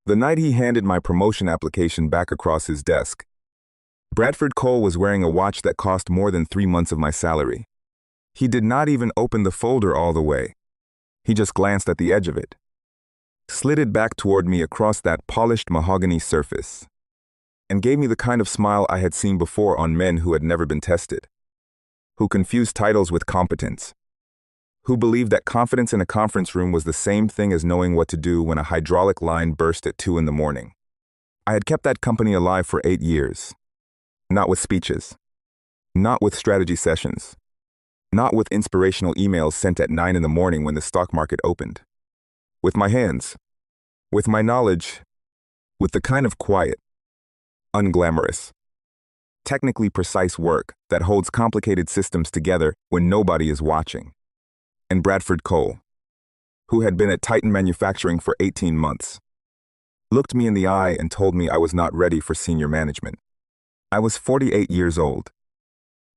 The night he handed my promotion application back across his desk, Bradford Cole was wearing a watch that cost more than 3 months of my salary. He did not even open the folder all the way. He just glanced at the edge of it, slid it back toward me across that polished mahogany surface, and gave me the kind of smile I had seen before on men who had never been tested, who confused titles with competence, who believed that confidence in a conference room was the same thing as knowing what to do when a hydraulic line burst at 2 in the morning. I had kept that company alive for 8 years. Not with speeches, not with strategy sessions, not with inspirational emails sent at 9 in the morning when the stock market opened. With my hands, with my knowledge, with the kind of quiet, unglamorous, technically precise work that holds complicated systems together when nobody is watching. And Bradford Cole, who had been at Titan Manufacturing for 18 months, looked me in the eye and told me I was not ready for senior management. I was 48 years old,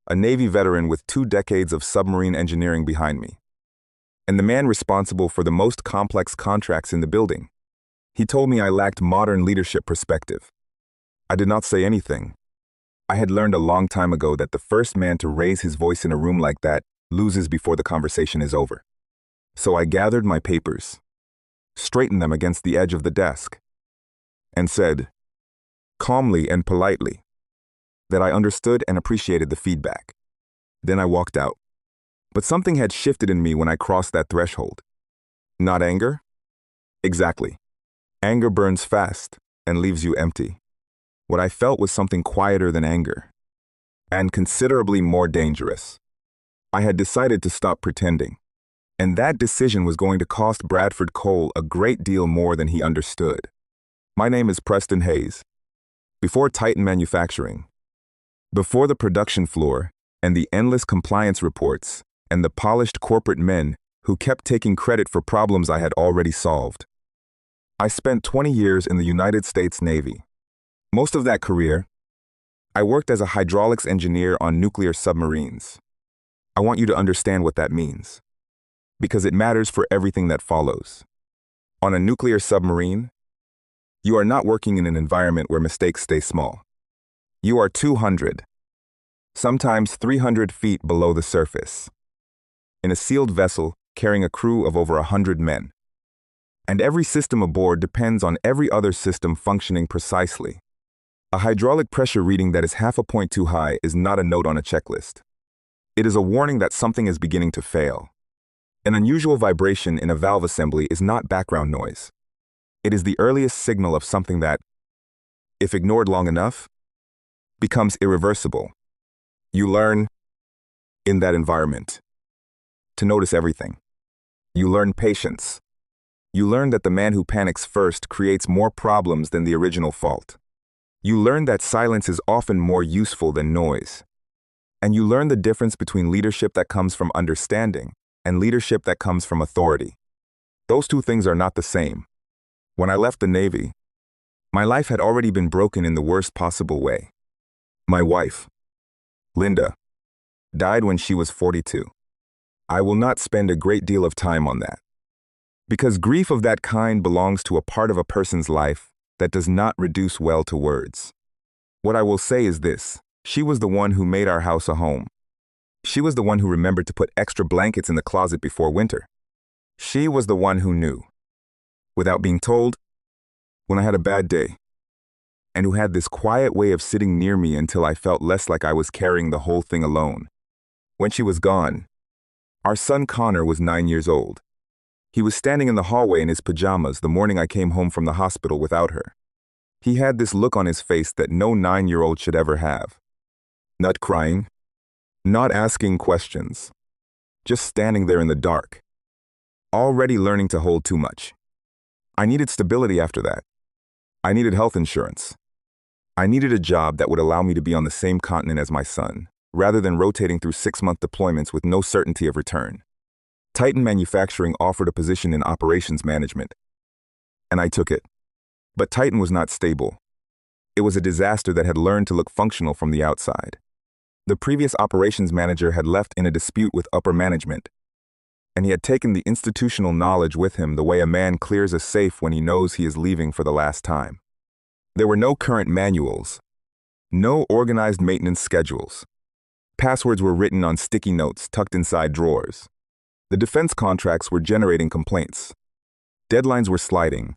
a Navy veteran with 2 decades of submarine engineering behind me, and the man responsible for the most complex contracts in the building. He told me I lacked modern leadership perspective. I did not say anything. I had learned a long time ago that the first man to raise his voice in a room like that loses before the conversation is over. So I gathered my papers, straightened them against the edge of the desk, and said, calmly and politely, that I understood and appreciated the feedback. Then I walked out. But something had shifted in me when I crossed that threshold. Not anger? Exactly. Anger burns fast and leaves you empty. What I felt was something quieter than anger, and considerably more dangerous. I had decided to stop pretending, and that decision was going to cost Bradford Cole a great deal more than he understood. My name is Preston Hayes. Before Titan Manufacturing, before the production floor and the endless compliance reports and the polished corporate men who kept taking credit for problems I had already solved, I spent 20 years in the United States Navy. Most of that career, I worked as a hydraulics engineer on nuclear submarines. I want you to understand what that means, because it matters for everything that follows. On a nuclear submarine, you are not working in an environment where mistakes stay small. You are 200, sometimes 300 feet below the surface, in a sealed vessel carrying a crew of over 100 men. And every system aboard depends on every other system functioning precisely. A hydraulic pressure reading that is half a point too high is not a note on a checklist. It is a warning that something is beginning to fail. An unusual vibration in a valve assembly is not background noise. It is the earliest signal of something that, if ignored long enough, becomes irreversible. You learn, in that environment, to notice everything. You learn patience. You learn that the man who panics first creates more problems than the original fault. You learn that silence is often more useful than noise. And you learn the difference between leadership that comes from understanding and leadership that comes from authority. Those two things are not the same. When I left the Navy, my life had already been broken in the worst possible way. My wife, Linda, died when she was 42. I will not spend a great deal of time on that, because grief of that kind belongs to a part of a person's life that does not reduce well to words. What I will say is this. She was the one who made our house a home. She was the one who remembered to put extra blankets in the closet before winter. She was the one who knew, without being told, when I had a bad day, and who had this quiet way of sitting near me until I felt less like I was carrying the whole thing alone. When she was gone, our son Connor was 9 years old. He was standing in the hallway in his pajamas the morning I came home from the hospital without her. He had this look on his face that no 9-year-old should ever have. Not crying, not asking questions, just standing there in the dark, already learning to hold too much. I needed stability after that. I needed health insurance. I needed a job that would allow me to be on the same continent as my son, rather than rotating through 6-month deployments with no certainty of return. Titan Manufacturing offered a position in operations management, and I took it. But Titan was not stable. It was a disaster that had learned to look functional from the outside. The previous operations manager had left in a dispute with upper management, and he had taken the institutional knowledge with him the way a man clears a safe when he knows he is leaving for the last time. There were no current manuals, no organized maintenance schedules. Passwords were written on sticky notes tucked inside drawers. The defense contracts were generating complaints. Deadlines were sliding.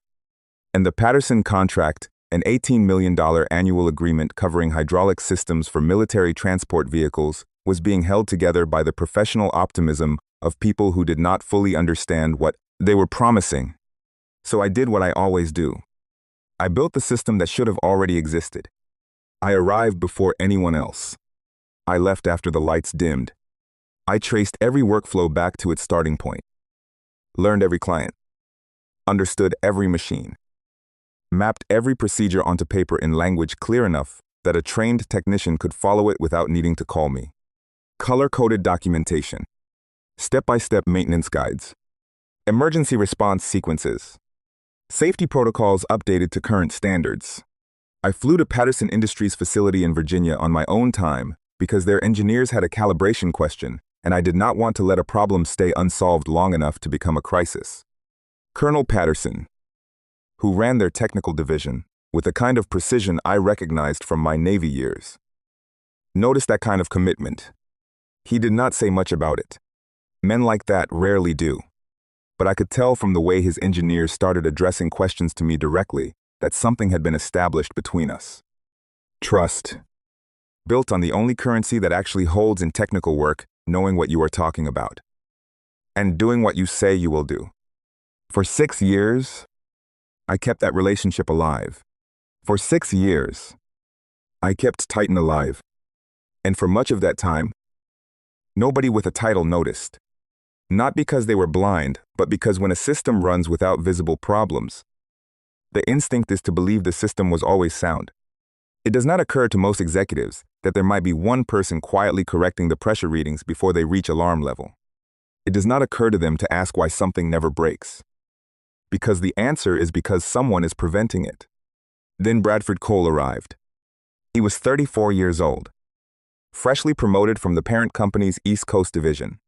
And the Patterson contract, an $18 million annual agreement covering hydraulic systems for military transport vehicles, was being held together by the professional optimism of people who did not fully understand what they were promising. So I did what I always do. I built the system that should have already existed. I arrived before anyone else. I left after the lights dimmed. I traced every workflow back to its starting point. Learned every client. Understood every machine. Mapped every procedure onto paper in language clear enough that a trained technician could follow it without needing to call me. Color-coded documentation. Step-by-step maintenance guides. Emergency response sequences. Safety protocols updated to current standards. I flew to Patterson Industries facility in Virginia on my own time because their engineers had a calibration question, and I did not want to let a problem stay unsolved long enough to become a crisis. Colonel Patterson, who ran their technical division with a kind of precision I recognized from my Navy years, noticed that kind of commitment. He did not say much about it. Men like that rarely do. But I could tell from the way his engineers started addressing questions to me directly that something had been established between us. Trust. Built on the only currency that actually holds in technical work, knowing what you are talking about. And doing what you say you will do. For 6 years, I kept that relationship alive. For 6 years, I kept Titan alive. And for much of that time, nobody with a title noticed. Not because they were blind, but because when a system runs without visible problems, the instinct is to believe the system was always sound. It does not occur to most executives that there might be one person quietly correcting the pressure readings before they reach alarm level. It does not occur to them to ask why something never breaks. Because the answer is because someone is preventing it. Then Bradford Cole arrived. He was 34 years old, freshly promoted from the parent company's East Coast division,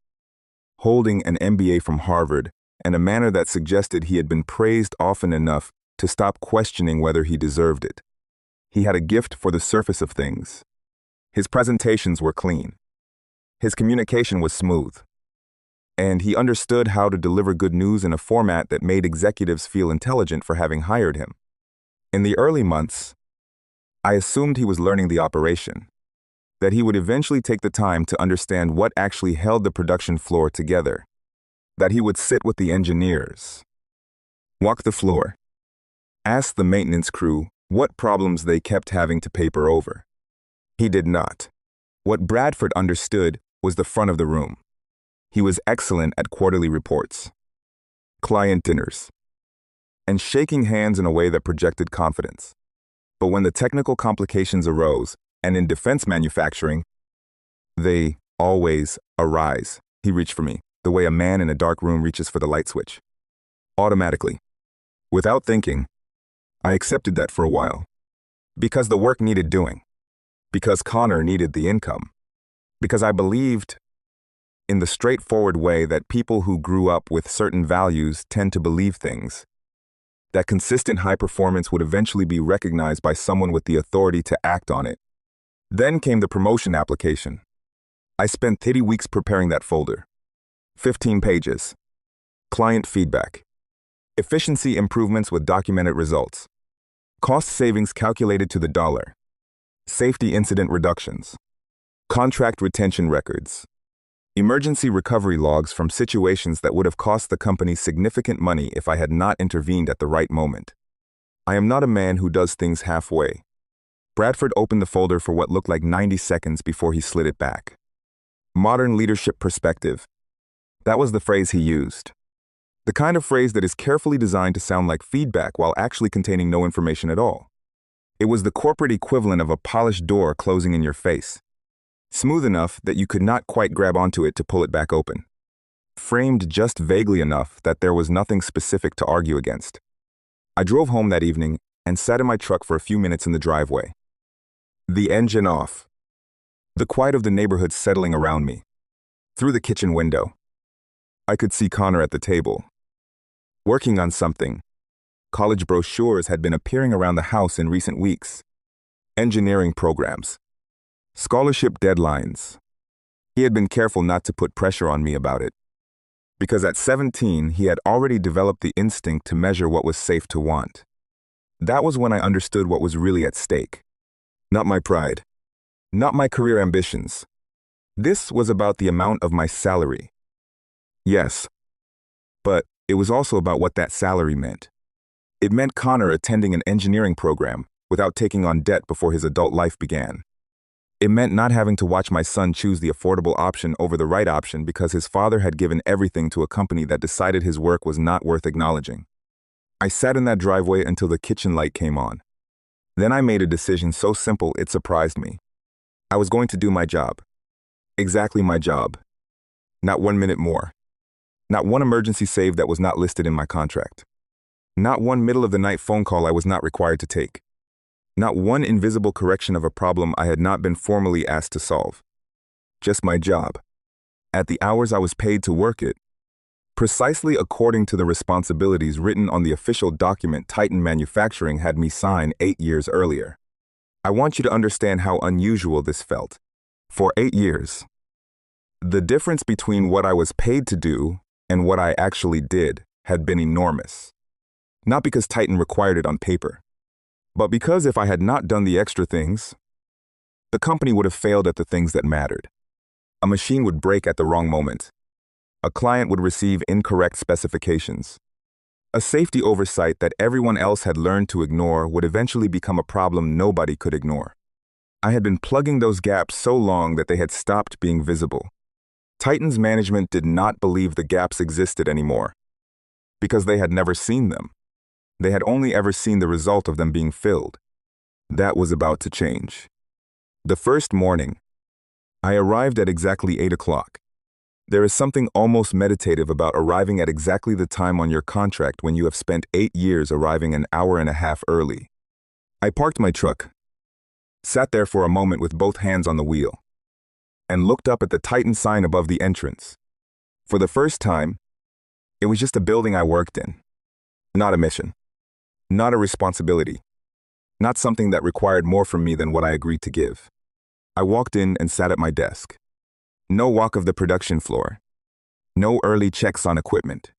holding an MBA from Harvard and a manner that suggested he had been praised often enough to stop questioning whether he deserved it. He had a gift for the surface of things. His presentations were clean. His communication was smooth. And he understood how to deliver good news in a format that made executives feel intelligent for having hired him. In the early months, I assumed he was learning the operation, that he would eventually take the time to understand what actually held the production floor together, that he would sit with the engineers, walk the floor, ask the maintenance crew what problems they kept having to paper over. He did not. What Bradford understood was the front of the room. He was excellent at quarterly reports, client dinners, and shaking hands in a way that projected confidence. But when the technical complications arose, and in defense manufacturing, they always arise, he reached for me, the way a man in a dark room reaches for the light switch. Automatically. Without thinking, I accepted that for a while. Because the work needed doing. Because Connor needed the income. Because I believed in the straightforward way that people who grew up with certain values tend to believe things. That consistent high performance would eventually be recognized by someone with the authority to act on it. Then came the promotion application. I spent 30 weeks preparing that folder. 15 pages. Client feedback. Efficiency improvements with documented results. Cost savings calculated to the dollar. Safety incident reductions. Contract retention records. Emergency recovery logs from situations that would have cost the company significant money if I had not intervened at the right moment. I am not a man who does things halfway. Bradford opened the folder for what looked like 90 seconds before he slid it back. Modern leadership perspective. That was the phrase he used. The kind of phrase that is carefully designed to sound like feedback while actually containing no information at all. It was the corporate equivalent of a polished door closing in your face. Smooth enough that you could not quite grab onto it to pull it back open. Framed just vaguely enough that there was nothing specific to argue against. I drove home that evening and sat in my truck for a few minutes in the driveway. The engine off. The quiet of the neighborhood settling around me. Through the kitchen window. I could see Connor at the table, working on something. College brochures had been appearing around the house in recent weeks. Engineering programs. Scholarship deadlines. He had been careful not to put pressure on me about it, because at 17 he had already developed the instinct to measure what was safe to want. That was when I understood what was really at stake. Not my pride. Not my career ambitions. This was about the amount of my salary. Yes, but it was also about what that salary meant. It meant Connor attending an engineering program without taking on debt before his adult life began. It meant not having to watch my son choose the affordable option over the right option because his father had given everything to a company that decided his work was not worth acknowledging. I sat in that driveway until the kitchen light came on. Then I made a decision so simple it surprised me. I was going to do my job. Exactly my job. Not 1 minute more. Not one emergency save that was not listed in my contract. Not one middle-of-the-night phone call I was not required to take. Not one invisible correction of a problem I had not been formally asked to solve. Just my job. At the hours I was paid to work it. Precisely according to the responsibilities written on the official document Titan Manufacturing had me sign 8 years earlier. I want you to understand how unusual this felt. For 8 years. The difference between what I was paid to do and what I actually did had been enormous. Not because Titan required it on paper, but because if I had not done the extra things, the company would have failed at the things that mattered. A machine would break at the wrong moment. A client would receive incorrect specifications. A safety oversight that everyone else had learned to ignore would eventually become a problem nobody could ignore. I had been plugging those gaps so long that they had stopped being visible. Titan's management did not believe the gaps existed anymore, because they had never seen them. They had only ever seen the result of them being filled. That was about to change. The first morning, I arrived at exactly 8 o'clock. There is something almost meditative about arriving at exactly the time on your contract when you have spent 8 years arriving an hour and a half early. I parked my truck, sat there for a moment with both hands on the wheel, and looked up at the Titan sign above the entrance. For the first time, it was just a building I worked in. Not a mission. Not a responsibility. Not something that required more from me than what I agreed to give. I walked in and sat at my desk. No walk of the production floor. No early checks on equipment.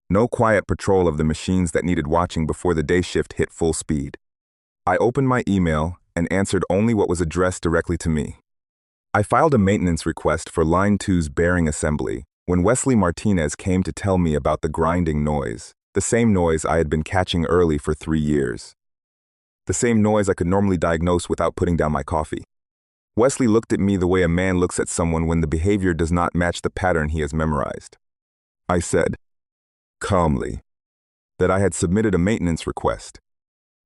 No quiet patrol of the machines that needed watching before the day shift hit full speed. I opened my email and answered only what was addressed directly to me. I filed a maintenance request for Line 2's bearing assembly when Wesley Martinez came to tell me about the grinding noise, the same noise I had been catching early for 3 years. The same noise I could normally diagnose without putting down my coffee. Wesley looked at me the way a man looks at someone when the behavior does not match the pattern he has memorized. I said, calmly, that I had submitted a maintenance request.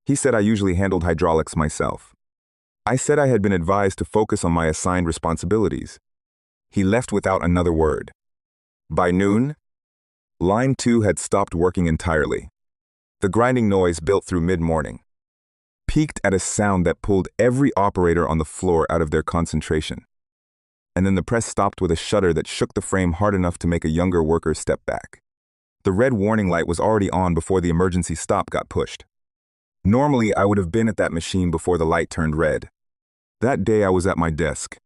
He said I usually handled hydraulics myself. I said I had been advised to focus on my assigned responsibilities. He left without another word. By noon, Line 2 had stopped working entirely. The grinding noise built through mid-morning, peaked at a sound that pulled every operator on the floor out of their concentration. And then the press stopped with a shudder that shook the frame hard enough to make a younger worker step back. The red warning light was already on before the emergency stop got pushed. Normally, I would have been at that machine before the light turned red. That day I was at my desk,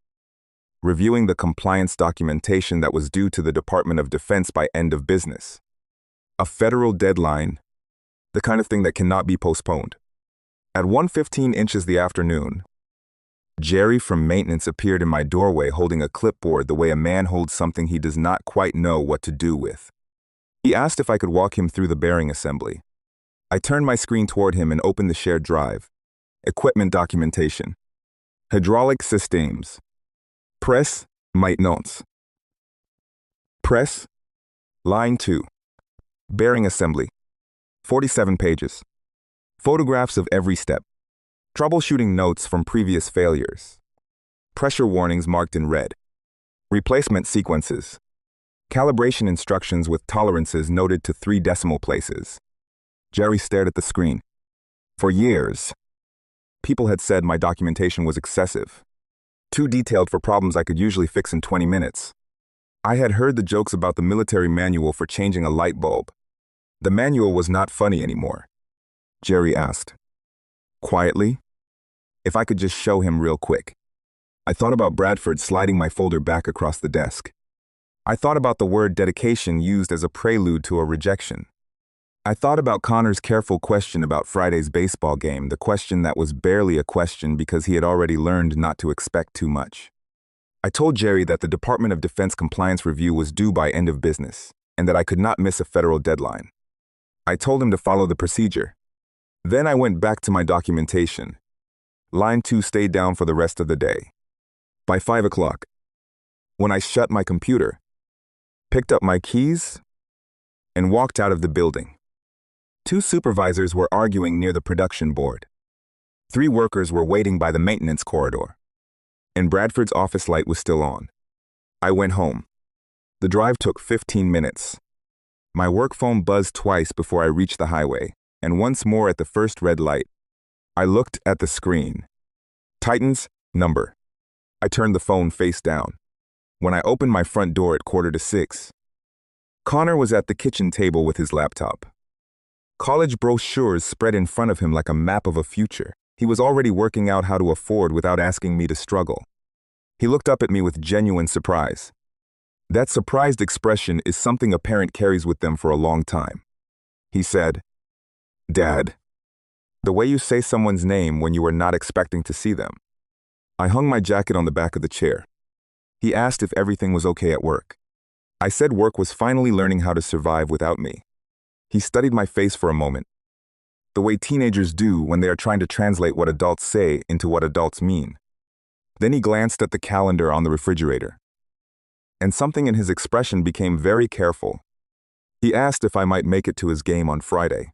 reviewing the compliance documentation that was due to the Department of Defense by end of business. A federal deadline, the kind of thing that cannot be postponed. At 1:15 inches the afternoon, Jerry from maintenance appeared in my doorway holding a clipboard the way a man holds something he does not quite know what to do with. He asked if I could walk him through the bearing assembly. I turned my screen toward him and opened the shared drive. Equipment documentation. Hydraulic systems. Press, maintenance. Press, Line 2. Bearing assembly. 47 pages. Photographs of every step. Troubleshooting notes from previous failures. Pressure warnings marked in red. Replacement sequences. Calibration instructions with tolerances noted to 3 decimal places. Jerry stared at the screen. For years, people had said my documentation was excessive, too detailed for problems I could usually fix in 20 minutes. I had heard the jokes about the military manual for changing a light bulb. The manual was not funny anymore. Jerry asked, quietly, if I could just show him real quick. I thought about Bradford sliding my folder back across the desk. I thought about the word dedication used as a prelude to a rejection. I thought about Connor's careful question about Friday's baseball game, the question that was barely a question because he had already learned not to expect too much. I told Jerry that the Department of Defense compliance review was due by end of business, and that I could not miss a federal deadline. I told him to follow the procedure. Then I went back to my documentation. Line 2 stayed down for the rest of the day. By 5 o'clock, when I shut my computer, picked up my keys, and walked out of the building, 2 supervisors were arguing near the production board. 3 workers were waiting by the maintenance corridor, and Bradford's office light was still on. I went home. The drive took 15 minutes. My work phone buzzed twice before I reached the highway, and once more at the first red light. I looked at the screen. Titan's number. I turned the phone face down. When I opened my front door at 5:45, Connor was at the kitchen table with his laptop. College brochures spread in front of him like a map of a future. He was already working out how to afford without asking me to struggle. He looked up at me with genuine surprise. That surprised expression is something a parent carries with them for a long time. He said, "Dad, the way you say someone's name when you were not expecting to see them." I hung my jacket on the back of the chair. He asked if everything was okay at work. I said work was finally learning how to survive without me. He studied my face for a moment, the way teenagers do when they are trying to translate what adults say into what adults mean. Then he glanced at the calendar on the refrigerator, and something in his expression became very careful. He asked if I might make it to his game on Friday.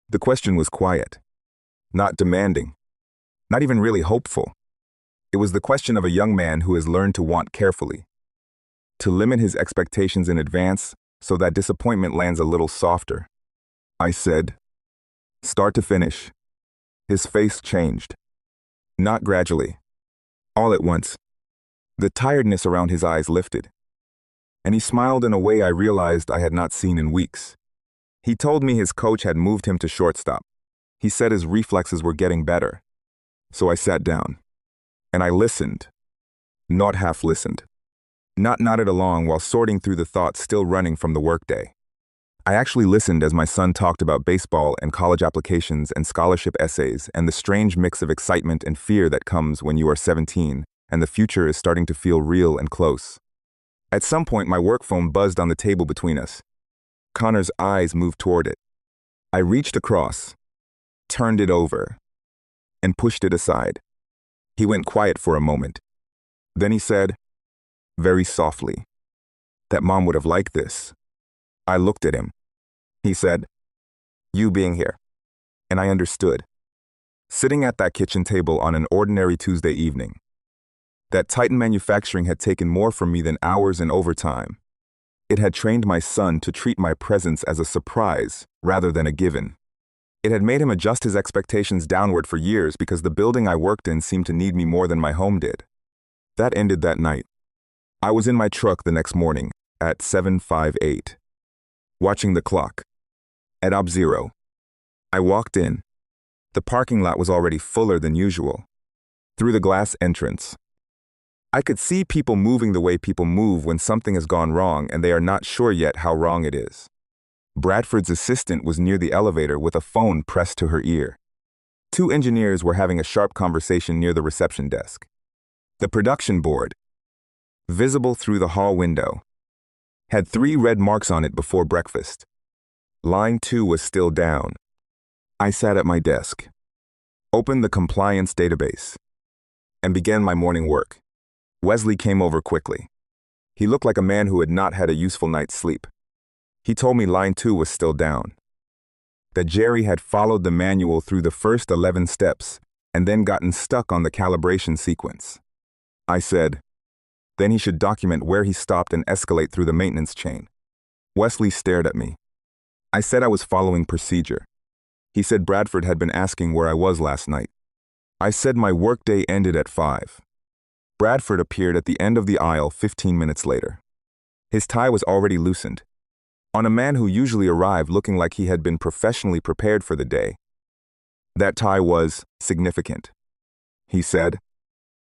The question was quiet, not demanding, not even really hopeful. It was the question of a young man who has learned to want carefully, to limit his expectations in advance so that disappointment lands a little softer. I said, "Start to finish." His face changed. Not gradually, all at once. The tiredness around his eyes lifted, and he smiled in a way I realized I had not seen in weeks. He told me his coach had moved him to shortstop. He said his reflexes were getting better. So I sat down, and I listened, not half listened, not nodded along while sorting through the thoughts still running from the workday. I actually listened as my son talked about baseball and college applications and scholarship essays and the strange mix of excitement and fear that comes when you are 17 and the future is starting to feel real and close. At some point, my work phone buzzed on the table between us. Connor's eyes moved toward it. I reached across, turned it over, and pushed it aside. He went quiet for a moment. Then he said, very softly, that Mom would have liked this. I looked at him. He said, "You being here." And I understood. Sitting at that kitchen table on an ordinary Tuesday evening, that Titan Manufacturing had taken more from me than hours and overtime. It had trained my son to treat my presence as a surprise rather than a given. It had made him adjust his expectations downward for years because the building I worked in seemed to need me more than my home did. That ended that night. I was in my truck the next morning at 7:58, watching the clock. At op-0, I walked in. The parking lot was already fuller than usual. Through the glass entrance, I could see people moving the way people move when something has gone wrong and they are not sure yet how wrong it is. Bradford's assistant was near the elevator with a phone pressed to her ear. 2 engineers were having a sharp conversation near the reception desk. The production board, visible through the hall window, had 3 red marks on it before breakfast. Line 2 was still down. I sat at my desk, opened the compliance database, and began my morning work. Wesley came over quickly. He looked like a man who had not had a useful night's sleep. He told me line 2 was still down, that Jerry had followed the manual through the first 11 steps and then gotten stuck on the calibration sequence. I said, then he should document where he stopped and escalate through the maintenance chain. Wesley stared at me. I said I was following procedure. He said Bradford had been asking where I was last night. I said my workday ended at 5. Bradford appeared at the end of the aisle 15 minutes later. His tie was already loosened, on a man who usually arrived looking like he had been professionally prepared for the day. That tie was significant. He said,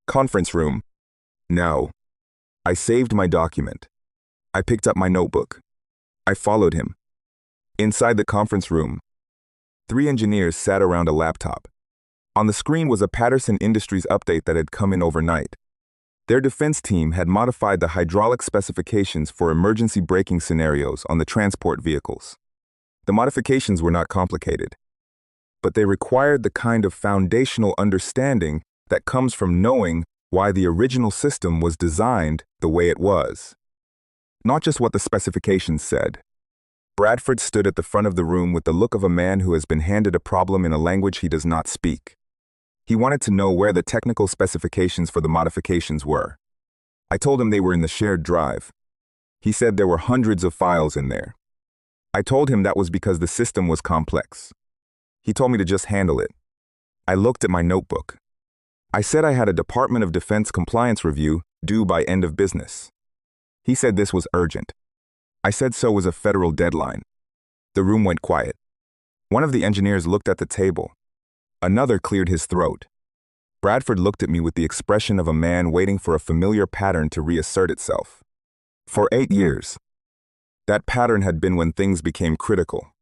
"Conference room." No. I saved my document. I picked up my notebook. I followed him. Inside the conference room, 3 engineers sat around a laptop. On the screen was a Patterson Industries update that had come in overnight. Their defense team had modified the hydraulic specifications for emergency braking scenarios on the transport vehicles. The modifications were not complicated, but they required the kind of foundational understanding that comes from knowing why the original system was designed the way it was. Not just what the specifications said. Bradford stood at the front of the room with the look of a man who has been handed a problem in a language he does not speak. He wanted to know where the technical specifications for the modifications were. I told him they were in the shared drive. He said there were hundreds of files in there. I told him that was because the system was complex. He told me to just handle it. I looked at my notebook. I said I had a Department of Defense compliance review due by end of business. He said this was urgent. I said so was a federal deadline. The room went quiet. One of the engineers looked at the table. Another cleared his throat. Bradford looked at me with the expression of a man waiting for a familiar pattern to reassert itself. For 8 years, that pattern had been when things became critical.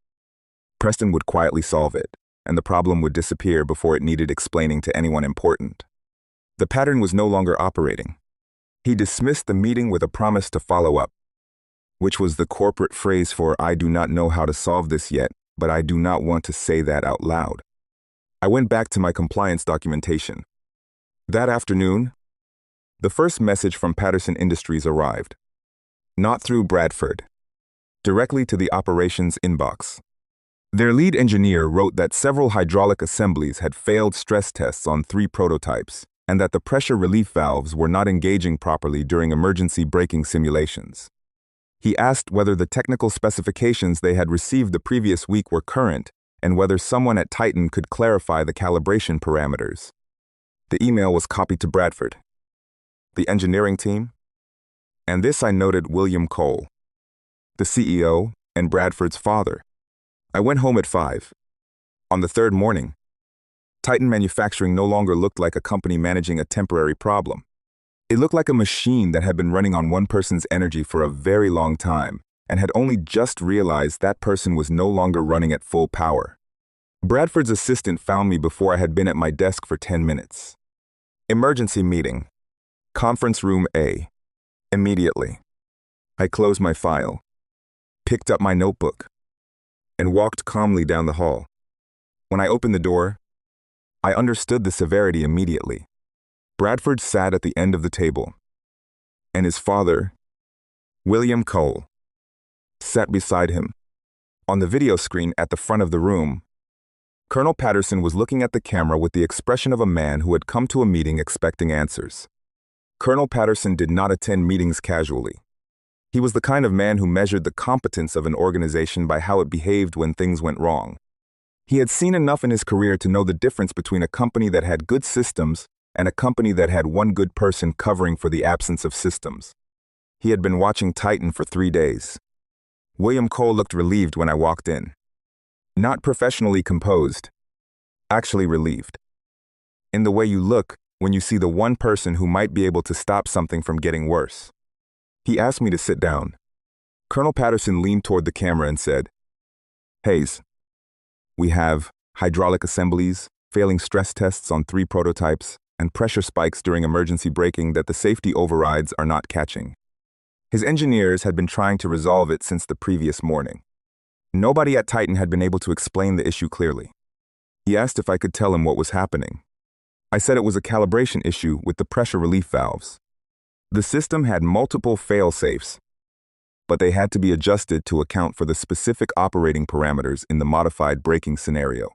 Preston would quietly solve it, and the problem would disappear before it needed explaining to anyone important. The pattern was no longer operating. He dismissed the meeting with a promise to follow up, which was the corporate phrase for "I do not know how to solve this yet, but I do not want to say that out loud." I went back to my compliance documentation. That afternoon, the first message from Patterson Industries arrived. Not through Bradford. Directly to the operations inbox. Their lead engineer wrote that several hydraulic assemblies had failed stress tests on 3 prototypes, and that the pressure relief valves were not engaging properly during emergency braking simulations. He asked whether the technical specifications they had received the previous week were current, and whether someone at Titan could clarify the calibration parameters. The email was copied to Bradford, the engineering team, and this I noted William Cole, the CEO and Bradford's father. I went home at 5. On the 3rd morning, Titan Manufacturing no longer looked like a company managing a temporary problem. It looked like a machine that had been running on one person's energy for a very long time, and had only just realized that person was no longer running at full power. Bradford's assistant found me before I had been at my desk for 10 minutes. Emergency meeting. Conference room A. Immediately. I closed my file, picked up my notebook, and walked calmly down the hall. When I opened the door, I understood the severity immediately. Bradford sat at the end of the table, and his father, William Cole, sat beside him. On the video screen at the front of the room, Colonel Patterson was looking at the camera with the expression of a man who had come to a meeting expecting answers. Colonel Patterson did not attend meetings casually. He was the kind of man who measured the competence of an organization by how it behaved when things went wrong. He had seen enough in his career to know the difference between a company that had good systems and a company that had one good person covering for the absence of systems. He had been watching Titan for 3 days. William Cole looked relieved when I walked in. Not professionally composed, actually relieved. In the way you look when you see the one person who might be able to stop something from getting worse. He asked me to sit down. Colonel Patterson leaned toward the camera and said, "Hayes, we have hydraulic assemblies, failing stress tests on 3 prototypes, and pressure spikes during emergency braking that the safety overrides are not catching." His engineers had been trying to resolve it since the previous morning. Nobody at Titan had been able to explain the issue clearly. He asked if I could tell him what was happening. I said it was a calibration issue with the pressure relief valves. The system had multiple fail-safes, but they had to be adjusted to account for the specific operating parameters in the modified braking scenario.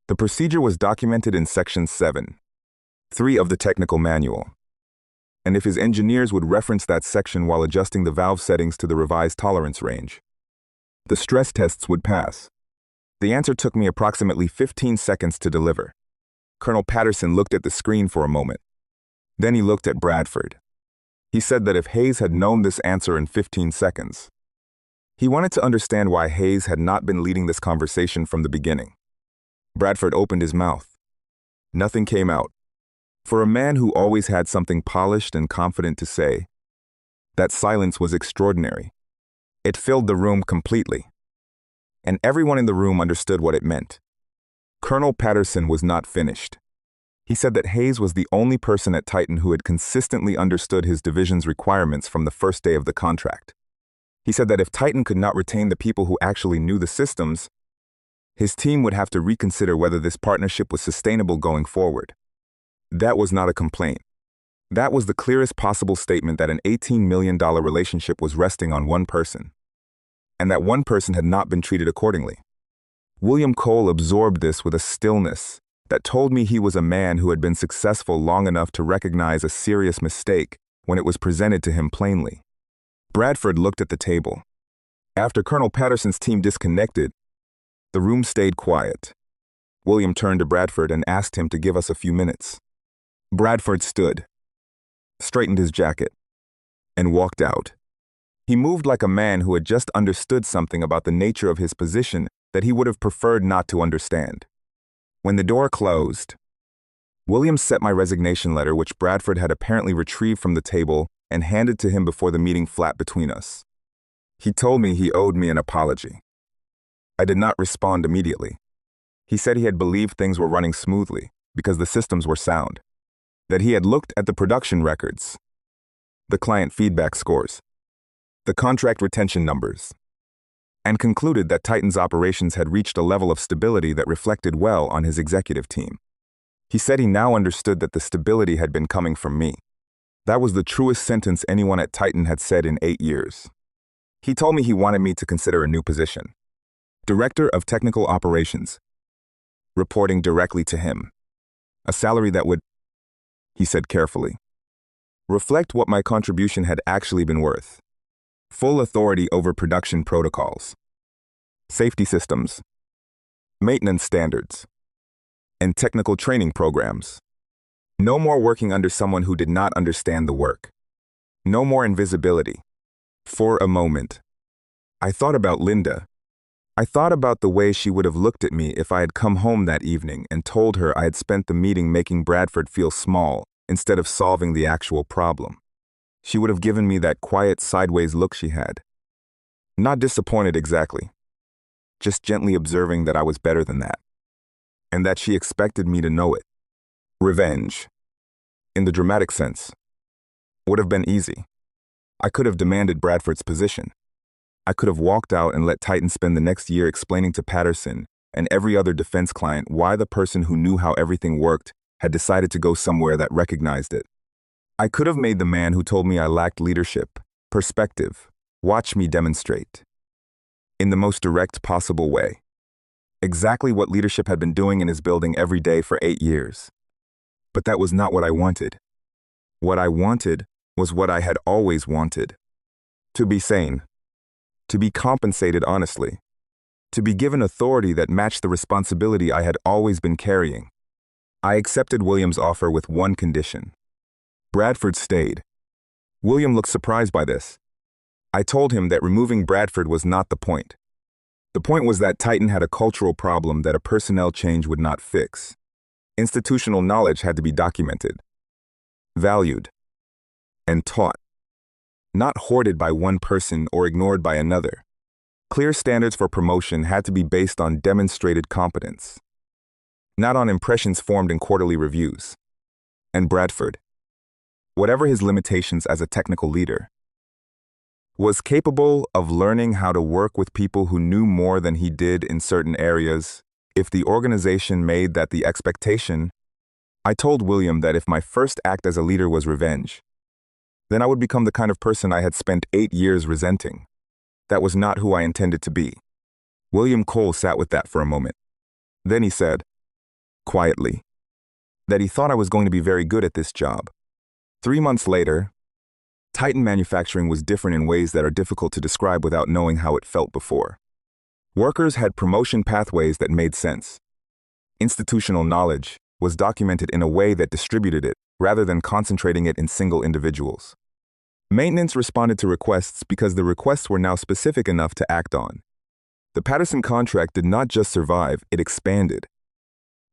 The procedure was documented in Section 7.3 of the technical manual, and if his engineers would reference that section while adjusting the valve settings to the revised tolerance range, the stress tests would pass. The answer took me approximately 15 seconds to deliver. Colonel Patterson looked at the screen for a moment. Then he looked at Bradford. He said that if Hayes had known this answer in 15 seconds, he wanted to understand why Hayes had not been leading this conversation from the beginning. Bradford opened his mouth. Nothing came out. For a man who always had something polished and confident to say, that silence was extraordinary. It filled the room completely, and everyone in the room understood what it meant. Colonel Patterson was not finished. He said that Hayes was the only person at Titan who had consistently understood his division's requirements from the first day of the contract. He said that if Titan could not retain the people who actually knew the systems, his team would have to reconsider whether this partnership was sustainable going forward. That was not a complaint. That was the clearest possible statement that an $18 million relationship was resting on one person, and that one person had not been treated accordingly. William Cole absorbed this with a stillness that told me he was a man who had been successful long enough to recognize a serious mistake when it was presented to him plainly. Bradford looked at the table. After Colonel Patterson's team disconnected, the room stayed quiet. William turned to Bradford and asked him to give us a few minutes. Bradford stood, straightened his jacket, and walked out. He moved like a man who had just understood something about the nature of his position that he would have preferred not to understand. When the door closed, William set my resignation letter, which Bradford had apparently retrieved from the table, and handed to him before the meeting flat between us. He told me he owed me an apology. I did not respond immediately. He said he had believed things were running smoothly because the systems were sound, that he had looked at the production records, the client feedback scores, the contract retention numbers, and concluded that Titan's operations had reached a level of stability that reflected well on his executive team. He said he now understood that the stability had been coming from me. That was the truest sentence anyone at Titan had said in 8 years. He told me he wanted me to consider a new position. Director of Technical Operations, reporting directly to him. A salary that would, he said carefully, reflect what my contribution had actually been worth. Full authority over production protocols, safety systems, maintenance standards, and technical training programs. No more working under someone who did not understand the work. No more invisibility. For a moment, I thought about Linda. I thought about the way she would have looked at me if I had come home that evening and told her I had spent the meeting making Bradford feel small instead of solving the actual problem. She would have given me that quiet sideways look she had. Not disappointed exactly, just gently observing that I was better than that, and that she expected me to know it. Revenge, in the dramatic sense, would have been easy. I could have demanded Bradford's position. I could have walked out and let Titan spend the next year explaining to Patterson and every other defense client why the person who knew how everything worked had decided to go somewhere that recognized it. I could have made the man who told me I lacked leadership, perspective, watch me demonstrate, in the most direct possible way, exactly what leadership had been doing in his building every day for 8 years. But that was not what I wanted. What I wanted was what I had always wanted. To be sane. To be compensated honestly. To be given authority that matched the responsibility I had always been carrying. I accepted William's offer with one condition. Bradford stayed. William looked surprised by this. I told him that removing Bradford was not the point. The point was that Titan had a cultural problem that a personnel change would not fix. Institutional knowledge had to be documented, valued, and taught. Not hoarded by one person or ignored by another. Clear standards for promotion had to be based on demonstrated competence, not on impressions formed in quarterly reviews. And Bradford, whatever his limitations as a technical leader, was capable of learning how to work with people who knew more than he did in certain areas. If the organization made that the expectation, I told William that if my first act as a leader was revenge, then I would become the kind of person I had spent 8 years resenting. That was not who I intended to be. William Cole sat with that for a moment. Then he said, quietly, that he thought I was going to be very good at this job. 3 months later, Titan Manufacturing was different in ways that are difficult to describe without knowing how it felt before. Workers had promotion pathways that made sense. Institutional knowledge was documented in a way that distributed it rather than concentrating it in single individuals. Maintenance responded to requests because the requests were now specific enough to act on. The Patterson contract did not just survive, it expanded.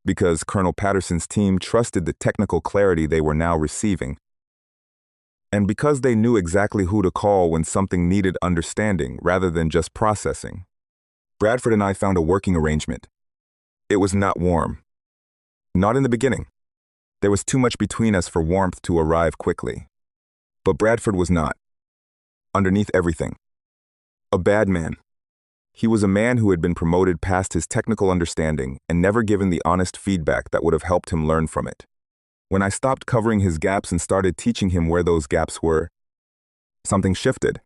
Because Colonel Patterson's team trusted the technical clarity they were now receiving. And because they knew exactly who to call when something needed understanding rather than just processing. Bradford and I found a working arrangement. It was not warm. Not in the beginning. There was too much between us for warmth to arrive quickly. But Bradford was not. Underneath everything. A bad man. He was a man who had been promoted past his technical understanding and never given the honest feedback that would have helped him learn from it. When I stopped covering his gaps and started teaching him where those gaps were, something shifted.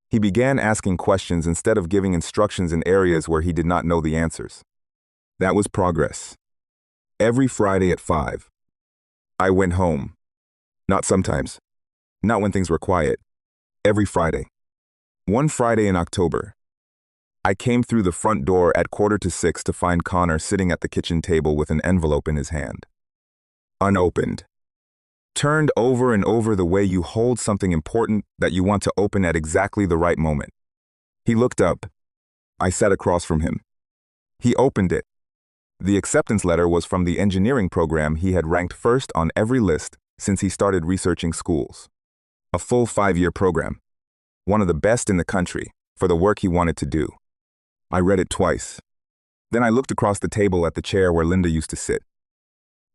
He began asking questions instead of giving instructions in areas where he did not know the answers. That was progress. Every Friday at 5, I went home. Not sometimes. Not when things were quiet. Every Friday. One Friday in October, I came through the front door at 5:45 to find Connor sitting at the kitchen table with an envelope in his hand. Unopened. Turned over and over the way you hold something important that you want to open at exactly the right moment. He looked up. I sat across from him. He opened it. The acceptance letter was from the engineering program he had ranked first on every list since he started researching schools. A full 5-year program. One of the best in the country for the work he wanted to do. I read it twice. Then I looked across the table at the chair where Linda used to sit.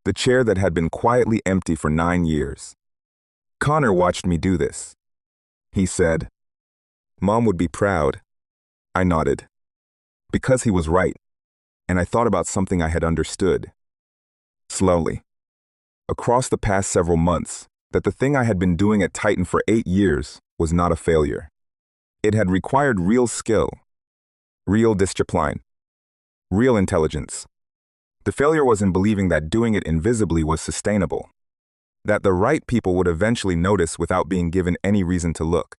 The chair that had been quietly empty for 9 years. Connor watched me do this. He said, "Mom would be proud." I nodded. Because he was right. And I thought about something I had understood. Slowly. Across the past several months, that the thing I had been doing at Titan for 8 years was not a failure. It had required real skill, real discipline, real intelligence. The failure was in believing that doing it invisibly was sustainable, that the right people would eventually notice without being given any reason to look.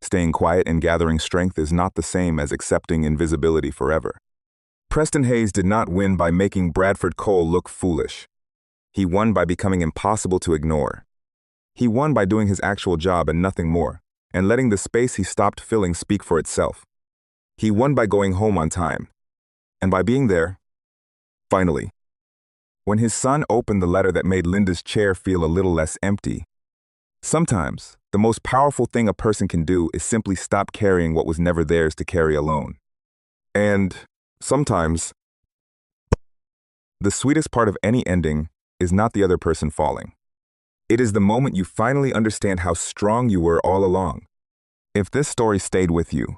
Staying quiet and gathering strength is not the same as accepting invisibility forever. Preston Hayes did not win by making Bradford Cole look foolish. He won by becoming impossible to ignore. He won by doing his actual job and nothing more, and letting the space he stopped filling speak for itself. He won by going home on time, and by being there. Finally, when his son opened the letter that made Linda's chair feel a little less empty. Sometimes, the most powerful thing a person can do is simply stop carrying what was never theirs to carry alone. And sometimes, the sweetest part of any ending is not the other person falling. It is the moment you finally understand how strong you were all along. If this story stayed with you,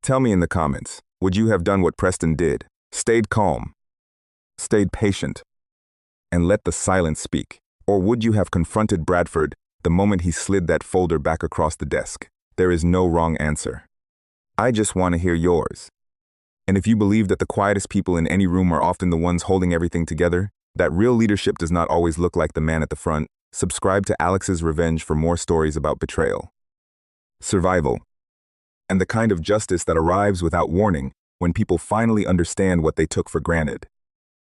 tell me in the comments, would you have done what Preston did? Stayed calm, stayed patient, and let the silence speak? Or would you have confronted Bradford the moment he slid that folder back across the desk? There is no wrong answer. I just want to hear yours. And if you believe that the quietest people in any room are often the ones holding everything together, that real leadership does not always look like the man at the front, subscribe to Alex's Revenge for more stories about betrayal, survival, and the kind of justice that arrives without warning when people finally understand what they took for granted.